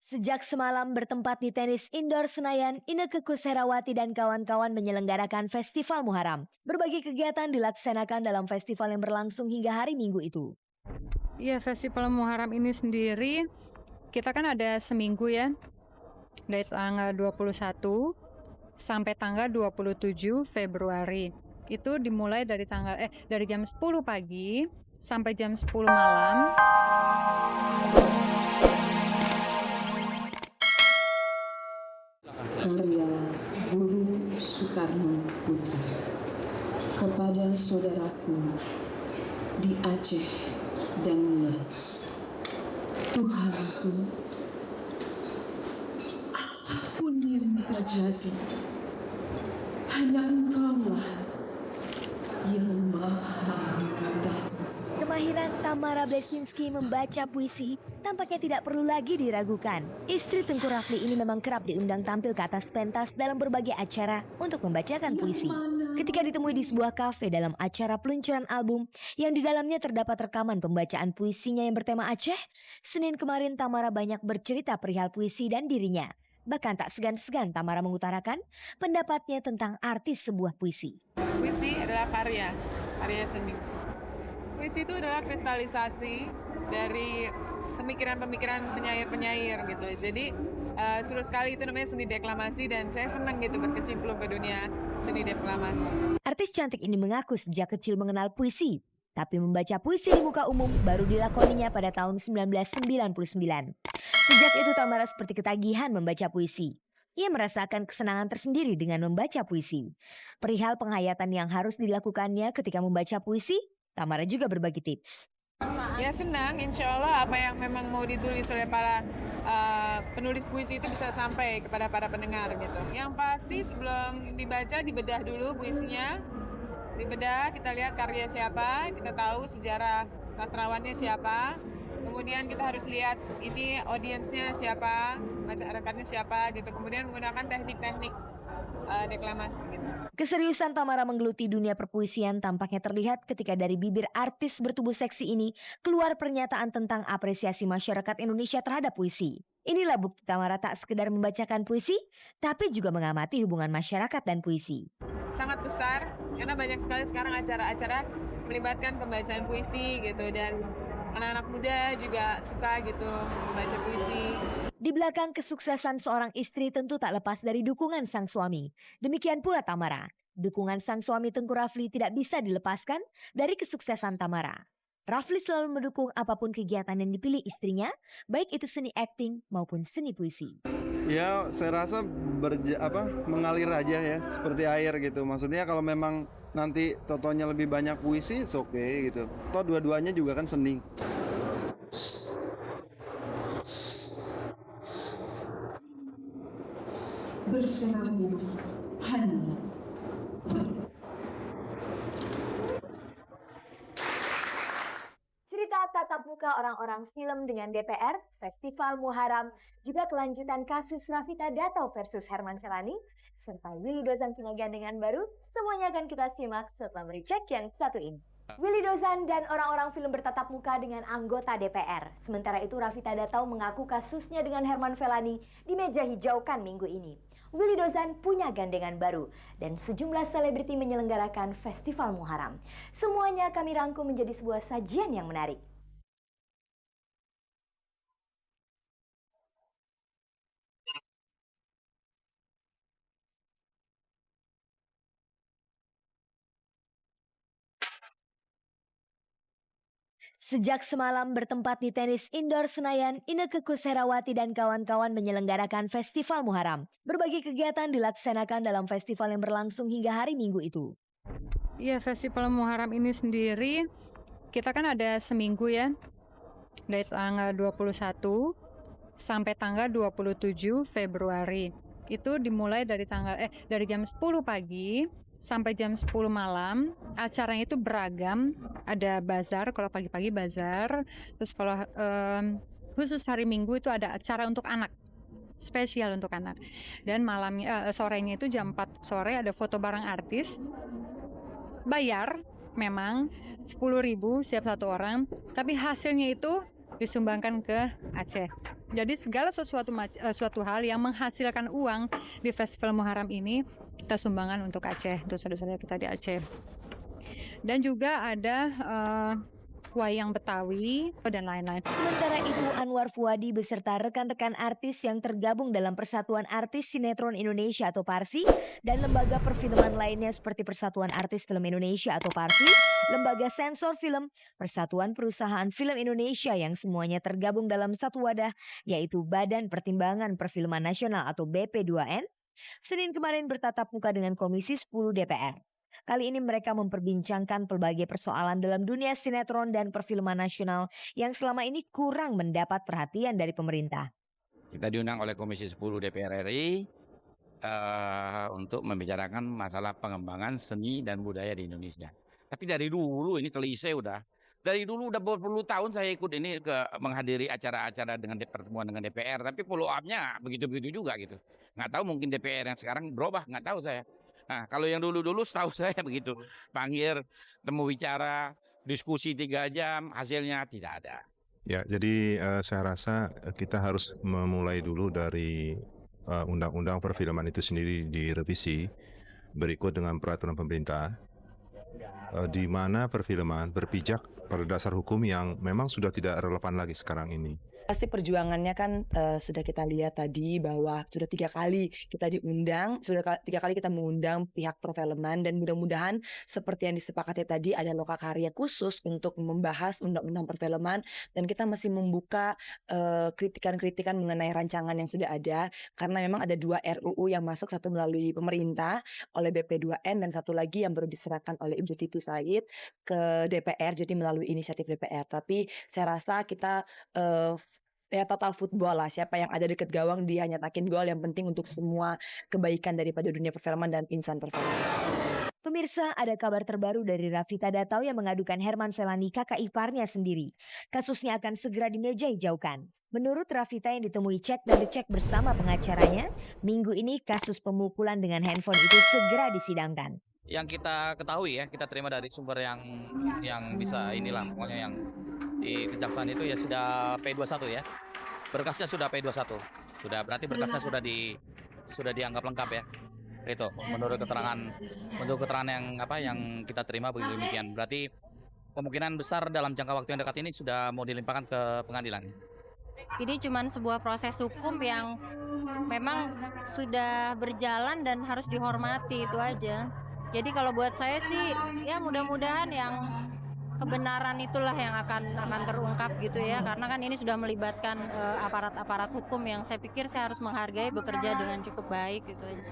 Sejak semalam bertempat di tenis indoor Senayan, Inneke Koesherawati dan kawan-kawan menyelenggarakan Festival Muharram. Berbagai kegiatan dilaksanakan dalam festival yang berlangsung hingga hari Minggu itu. Iya, Festival Muharram ini sendiri, kita kan ada seminggu ya, dari tanggal 21 sampai tanggal 27 Februari. Itu dimulai dari dari jam 10 pagi sampai jam 10 malam. Karya Guru Soekarno Putra kepada saudaraku di Aceh dan Nias. Tuhanku, apapun yang terjadi, hanya Engkaulah yang Maha Tahu. Kemahiran Tamara Blesinski membaca puisi tampaknya tidak perlu lagi diragukan. Istri Tengku Rafli ini memang kerap diundang tampil ke atas pentas dalam berbagai acara untuk membacakan puisi. Ketika ditemui di sebuah kafe dalam acara peluncuran album yang di dalamnya terdapat rekaman pembacaan puisinya yang bertema Aceh, Senin kemarin Tamara banyak bercerita perihal puisi dan dirinya. Bahkan tak segan-segan Tamara mengutarakan pendapatnya tentang artis sebuah puisi. Puisi adalah karya seni. Puisi itu adalah kristalisasi dari pemikiran-pemikiran penyair-penyair gitu. Jadi seru sekali, itu namanya seni deklamasi dan saya senang gitu berkecimpung ke dunia seni deklamasi. Artis cantik ini mengaku sejak kecil mengenal puisi, tapi membaca puisi di muka umum baru dilakoninya pada tahun 1999. Sejak itu Tamara seperti ketagihan membaca puisi. Ia merasakan kesenangan tersendiri dengan membaca puisi. Perihal penghayatan yang harus dilakukannya ketika membaca puisi, Tamara juga berbagi tips. Ya senang, insya Allah apa yang memang mau ditulis oleh para penulis puisi itu bisa sampai kepada para pendengar gitu. Yang pasti sebelum dibaca dibedah dulu puisinya, dibedah kita lihat karya siapa, kita tahu sejarah sastrawannya siapa, kemudian kita harus lihat ini audiensnya siapa, masyarakatnya siapa gitu, kemudian menggunakan teknik-teknik deklamasi gitu. Keseriusan Tamara menggeluti dunia perpuisian tampaknya terlihat ketika dari bibir artis bertubuh seksi ini keluar pernyataan tentang apresiasi masyarakat Indonesia terhadap puisi. Inilah bukti Tamara tak sekedar membacakan puisi, tapi juga mengamati hubungan masyarakat dan puisi. Sangat besar, karena banyak sekali sekarang acara-acara melibatkan pembacaan puisi gitu, dan anak-anak muda juga suka gitu membaca puisi. Di belakang kesuksesan seorang istri tentu tak lepas dari dukungan sang suami. Demikian pula Tamara. Dukungan sang suami Tengku Rafli tidak bisa dilepaskan dari kesuksesan Tamara. Rafli selalu mendukung apapun kegiatan yang dipilih istrinya, baik itu seni akting maupun seni puisi. Ya, saya rasa mengalir aja ya, seperti air gitu. Maksudnya kalau memang nanti totonya lebih banyak puisi, it's okay gitu. Toh dua-duanya juga kan seni. Berserahu hanya Cerita tatap muka orang-orang film dengan DPR, Festival Muharram, juga kelanjutan kasus Rafita Dato versus Herman Felani, serta Willy Dozan punya gandengan baru, semuanya akan kita simak setelah merecek yang satu ini. Willy Dozan dan orang-orang film bertatap muka dengan anggota DPR. Sementara itu Rafita Dato mengaku kasusnya dengan Herman Felani di meja hijaukan minggu ini. Willy Dozan punya gandengan baru dan sejumlah selebriti menyelenggarakan Festival Muharram. Semuanya kami rangkum menjadi sebuah sajian yang menarik. Sejak semalam bertempat di tenis indoor Senayan, Inneke Koesherawati dan kawan-kawan menyelenggarakan Festival Muharram. Berbagai kegiatan dilaksanakan dalam festival yang berlangsung hingga hari Minggu itu. Iya, Festival Muharram ini sendiri, kita kan ada seminggu ya, dari tanggal 21 sampai tanggal 27 Februari. Itu dimulai dari dari jam 10 pagi sampai jam 10 malam. Acaranya itu beragam, ada bazar, kalau pagi-pagi bazar, terus kalau khusus hari Minggu itu ada acara untuk anak, spesial untuk anak. Dan malamnya sorenya itu jam 4 sore ada foto bareng artis. Bayar memang 10.000 setiap satu orang, tapi hasilnya itu disumbangkan ke Aceh. Jadi segala suatu hal yang menghasilkan uang di Festival Muharram ini kita sumbangkan untuk Aceh, untuk saudara-saudara kita di Aceh. Dan juga ada wayang Betawi dan lain-lain. Sementara itu, Anwar Fuadi beserta rekan-rekan artis yang tergabung dalam Persatuan Artis Sinetron Indonesia atau PARSI dan lembaga perfilman lainnya seperti Persatuan Artis Film Indonesia atau PARFI, Lembaga Sensor Film, Persatuan Perusahaan Film Indonesia yang semuanya tergabung dalam satu wadah yaitu Badan Pertimbangan Perfilman Nasional atau BP2N, Senin kemarin bertatap muka dengan Komisi 10 DPR. Kali ini mereka memperbincangkan berbagai persoalan dalam dunia sinetron dan perfilman nasional yang selama ini kurang mendapat perhatian dari pemerintah. Kita diundang oleh Komisi 10 DPR RI untuk membicarakan masalah pengembangan seni dan budaya di Indonesia. Tapi dari dulu ini klise udah. Dari dulu udah berpuluh tahun saya ikut ini menghadiri acara-acara dengan pertemuan dengan DPR. Tapi follow up-nya begitu-begitu juga gitu. Nggak tahu mungkin DPR yang sekarang berubah, nggak tahu saya. Nah, kalau yang dulu-dulu setahu saya begitu. Panggil, temu bicara, diskusi 3 jam, hasilnya tidak ada. Ya, jadi saya rasa kita harus memulai dulu dari undang-undang perfilman itu sendiri direvisi berikut dengan peraturan pemerintah di mana perfilman berpijak pada dasar hukum yang memang sudah tidak relevan lagi sekarang ini. Pasti perjuangannya kan sudah kita lihat tadi bahwa sudah 3 kali kita diundang, sudah 3 kali kita mengundang pihak perfilman dan mudah-mudahan seperti yang disepakati tadi ada lokakarya khusus untuk membahas undang-undang perfilman dan kita masih membuka kritikan-kritikan mengenai rancangan yang sudah ada karena memang ada 2 RUU yang masuk, satu melalui pemerintah oleh BP2N dan satu lagi yang baru diserahkan oleh Ibu Titi Said ke DPR jadi melalui inisiatif DPR. Tapi saya rasa kita ya total football lah, siapa yang ada deket gawang dia nyatakin gol, yang penting untuk semua kebaikan daripada dunia perfilman dan insan perfilman. Pemirsa, ada kabar terbaru dari Rafita Datau yang mengadukan Herman Felani kakak iparnya sendiri. Kasusnya akan segera dimejajaukan. Menurut Rafita yang ditemui cek dan dicek bersama pengacaranya, minggu ini kasus pemukulan dengan handphone itu segera disidangkan. Yang kita ketahui ya, kita terima dari sumber yang bisa inilah, pokoknya yang di kejaksaan itu ya sudah P21 ya. Berkasnya sudah P21. Sudah berarti berkasnya sudah dianggap lengkap ya. Itu menurut keterangan yang kita terima begitu demikian. Berarti kemungkinan besar dalam jangka waktu yang dekat ini sudah mau dilimpahkan ke pengadilan. Ini cuma sebuah proses hukum yang memang sudah berjalan dan harus dihormati, itu aja. Jadi kalau buat saya sih ya mudah-mudahan yang kebenaran itulah yang akan terungkap gitu ya, karena kan ini sudah melibatkan aparat-aparat hukum yang saya pikir saya harus menghargai bekerja dengan cukup baik gitu aja.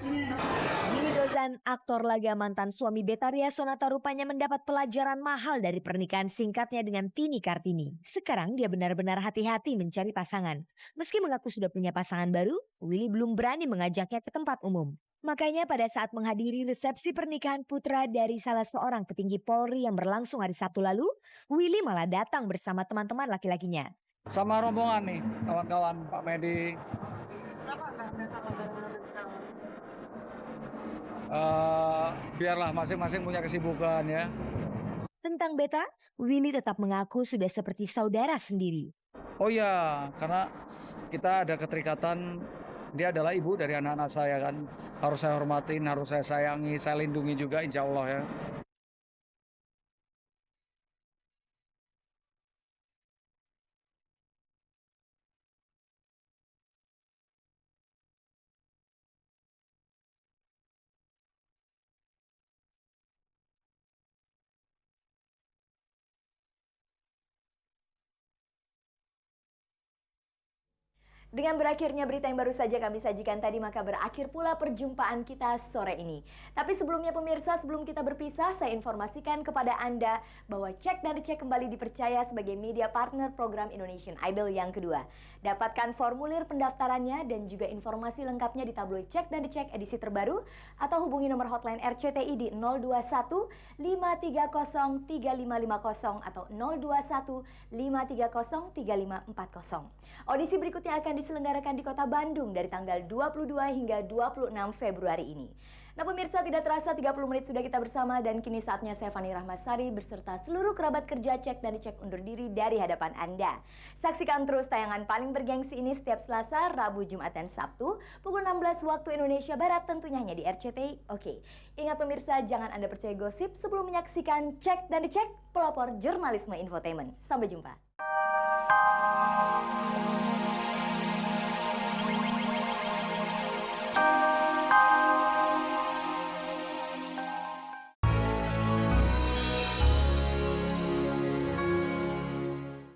Willy Dozan, aktor laga mantan suami Betharia Sonata rupanya mendapat pelajaran mahal dari pernikahan singkatnya dengan Tini Kartini. Sekarang dia benar-benar hati-hati mencari pasangan. Meski mengaku sudah punya pasangan baru, Willy belum berani mengajaknya ke tempat umum. Makanya pada saat menghadiri resepsi pernikahan putra dari salah seorang petinggi Polri yang berlangsung hari Sabtu lalu, Willy malah datang bersama teman-teman laki-lakinya. Sama rombongan nih, kawan-kawan Pak Medi. Biarlah masing-masing punya kesibukan ya. Tentang Beta, Willy tetap mengaku sudah seperti saudara sendiri. Oh ya, karena kita ada keterikatan. Dia adalah ibu dari anak-anak saya kan. Harus saya hormatin, harus saya sayangi, saya lindungi juga insya Allah ya. Dengan berakhirnya berita yang baru saja kami sajikan tadi, maka berakhir pula perjumpaan kita sore ini. Tapi sebelumnya pemirsa, sebelum kita berpisah, saya informasikan kepada Anda bahwa Cek dan Dicek kembali dipercaya sebagai media partner program Indonesian Idol yang kedua. Dapatkan formulir pendaftarannya dan juga informasi lengkapnya di tabloid Cek dan Dicek edisi terbaru atau hubungi nomor hotline RCTI di 021 530 3550 atau 021 530 3540. Audisi berikutnya akan akan diselenggarakan di Kota Bandung dari tanggal 22 hingga 26 Februari ini. Nah pemirsa, tidak terasa 30 menit sudah kita bersama dan kini saatnya saya Fani Rahmasari beserta seluruh kerabat kerja Cek dan Dicek undur diri dari hadapan Anda. Saksikan terus tayangan paling bergengsi ini setiap Selasa, Rabu, Jumat, dan Sabtu pukul 16 waktu Indonesia Barat, tentunya hanya di RCTI. Oke, ingat pemirsa, jangan Anda percaya gosip sebelum menyaksikan Cek dan Dicek, pelopor jurnalisme infotainment. Sampai jumpa.